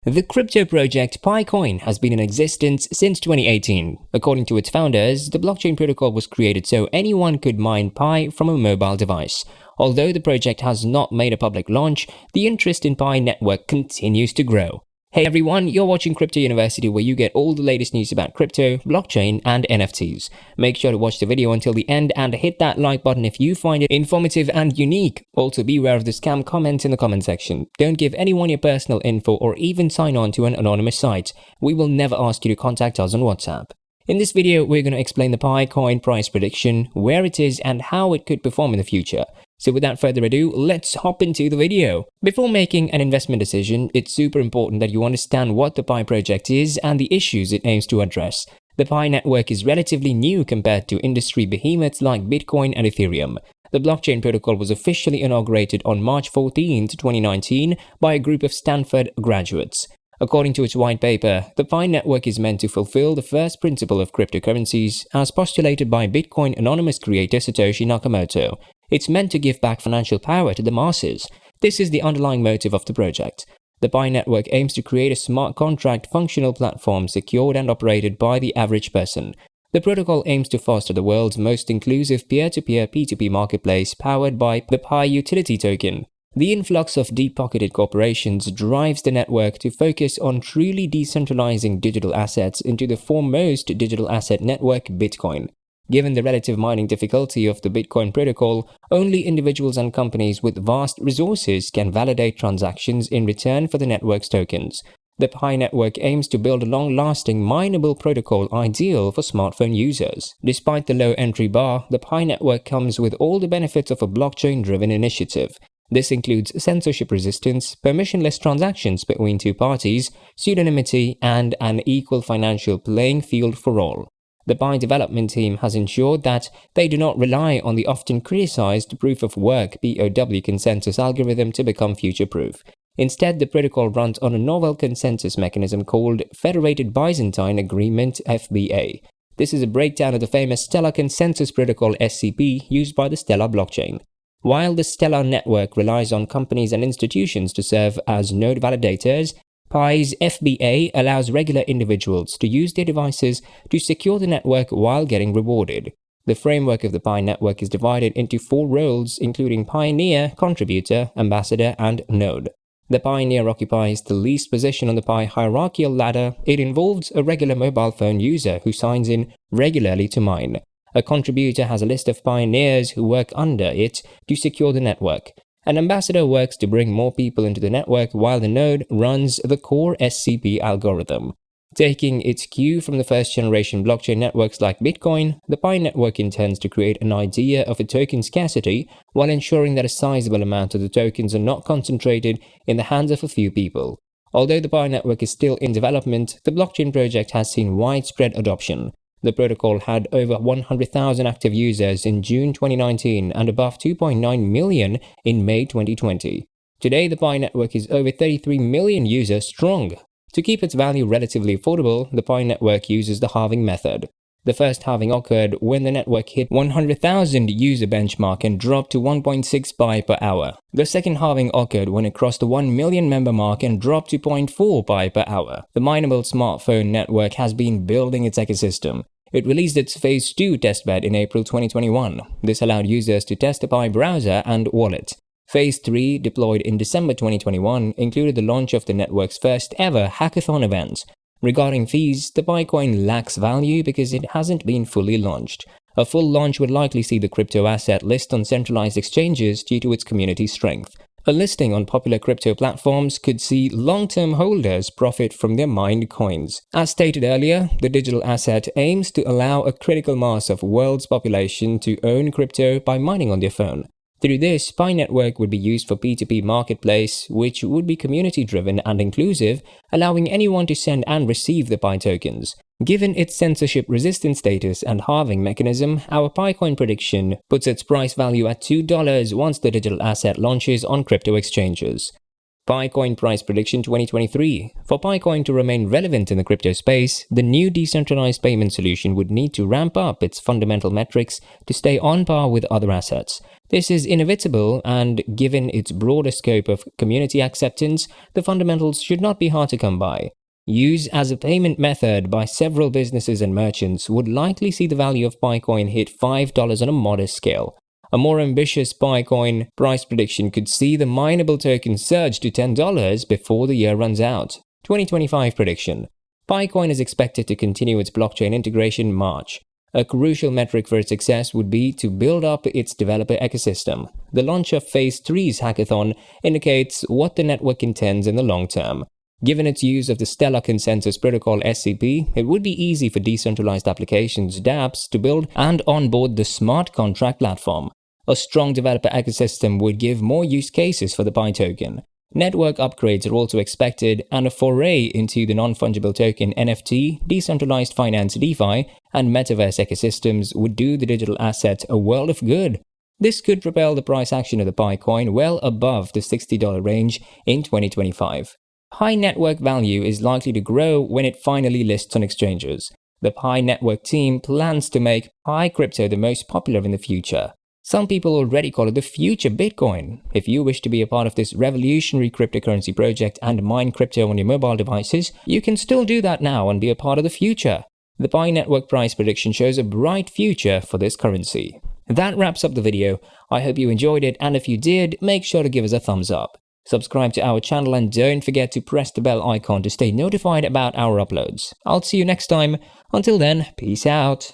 The crypto project ApeCoin has been in existence since 2018. According to its founders, the blockchain protocol was created so anyone could mine Pi from a mobile device. Although the project has not made a public launch, the interest in Pi network continues to grow. Hey everyone, you're watching Crypto University, where you get all the latest news about crypto, blockchain, and NFTs. Make sure to watch the video until the end and hit that like button if you find it informative and unique. Also, beware of the scam comments in the comment section. Don't give anyone your personal info or even sign on to an anonymous site. We will never ask you to contact us on WhatsApp. In this video, we're going to explain the ApeCoin price prediction, where it is, and how it could perform in the future. So without further ado, let's hop into the video. Before making an investment decision, it's super important that you understand what the Pi project is and the issues it aims to address. The Pi network is relatively new compared to industry behemoths like Bitcoin and Ethereum. The blockchain protocol was officially inaugurated on March 14, 2019 by a group of Stanford graduates. According to its white paper, the Pi network is meant to fulfill the first principle of cryptocurrencies as postulated by Bitcoin anonymous creator Satoshi Nakamoto. It's meant to give back financial power to the masses. This is the underlying motive of the project. The Pi network aims to create a smart contract functional platform secured and operated by the average person. The protocol aims to foster the world's most inclusive peer-to-peer P2P marketplace powered by the Pi utility token. The influx of deep-pocketed corporations drives the network to focus on truly decentralizing digital assets into the foremost digital asset network, Bitcoin. Given the relative mining difficulty of the Bitcoin protocol, only individuals and companies with vast resources can validate transactions in return for the network's tokens. The Pi network aims to build a long-lasting, mineable protocol ideal for smartphone users. Despite the low entry bar, the Pi network comes with all the benefits of a blockchain-driven initiative. This includes censorship resistance, permissionless transactions between two parties, pseudonymity, and an equal financial playing field for all. The Pi development team has ensured that they do not rely on the often criticized proof-of-work (POW) consensus algorithm to become future-proof. Instead, the protocol runs on a novel consensus mechanism called Federated Byzantine Agreement (FBA). This is a breakdown of the famous Stellar Consensus Protocol (SCP) used by the Stellar blockchain. While the Stellar network relies on companies and institutions to serve as node validators, Pi's FBA allows regular individuals to use their devices to secure the network while getting rewarded. The framework of the Pi network is divided into 4 roles, including Pioneer, Contributor, Ambassador, and Node. The Pioneer occupies the least position on the Pi hierarchical ladder. It involves a regular mobile phone user who signs in regularly to mine. A contributor has a list of pioneers who work under it to secure the network. An ambassador works to bring more people into the network, while the node runs the core SCP algorithm. Taking its cue from the first-generation blockchain networks like Bitcoin, the Pi network intends to create an idea of a token scarcity while ensuring that a sizable amount of the tokens are not concentrated in the hands of a few people. Although the Pi network is still in development, the blockchain project has seen widespread adoption. The protocol had over 100,000 active users in June 2019 and above 2.9 million in May 2020. Today, the Pi network is over 33 million users strong. To keep its value relatively affordable, the Pi network uses the halving method. The first halving occurred when the network hit 100,000 user benchmark and dropped to 1.6 Pi per hour. The second halving occurred when it crossed the 1 million member mark and dropped to 0.4 Pi per hour. The mineable smartphone network has been building its ecosystem. It released its Phase 2 testbed in April 2021. This allowed users to test the Pi browser and wallet. Phase 3, deployed in December 2021, included the launch of the network's first ever hackathon event. Regarding fees, the ApeCoin lacks value because it hasn't been fully launched. A full launch would likely see the crypto asset list on centralized exchanges due to its community strength. A listing on popular crypto platforms could see long-term holders profit from their mined coins. As stated earlier, the digital asset aims to allow a critical mass of world's population to own crypto by mining on their phone. Through this, Pi network would be used for P2P marketplace, which would be community-driven and inclusive, allowing anyone to send and receive the Pi tokens. Given its censorship-resistant status and halving mechanism, our ApeCoin prediction puts its price value at $2 once the digital asset launches on crypto exchanges. ApeCoin price prediction 2023. For ApeCoin to remain relevant in the crypto space, the new decentralized payment solution would need to ramp up its fundamental metrics to stay on par with other assets. This is inevitable, and given its broader scope of community acceptance, the fundamentals should not be hard to come by. Use as a payment method by several businesses and merchants would likely see the value of ApeCoin hit $5 on a modest scale. A more ambitious ApeCoin price prediction could see the mineable token surge to $10 before the year runs out. 2025 prediction. ApeCoin is expected to continue its blockchain integration march. A crucial metric for its success would be to build up its developer ecosystem. The launch of Phase 3's hackathon indicates what the network intends in the long term. Given its use of the Stellar Consensus Protocol (SCP), it would be easy for decentralized applications (dApps) to build and onboard the smart contract platform. A strong developer ecosystem would give more use cases for the Pi token. Network upgrades are also expected, and a foray into the non-fungible token NFT, decentralized finance DeFi, and metaverse ecosystems would do the digital asset a world of good. This could propel the price action of the ApeCoin well above the $60 range in 2025. Pi network value is likely to grow when it finally lists on exchanges. The Pi network team plans to make Pi crypto the most popular in the future. Some people already call it the future Bitcoin. If you wish to be a part of this revolutionary cryptocurrency project and mine crypto on your mobile devices, you can still do that now and be a part of the future. The Pi network price prediction shows a bright future for this currency. That wraps up the video. I hope you enjoyed it, and if you did, make sure to give us a thumbs up. Subscribe to our channel and don't forget to press the bell icon to stay notified about our uploads. I'll see you next time. Until then, peace out.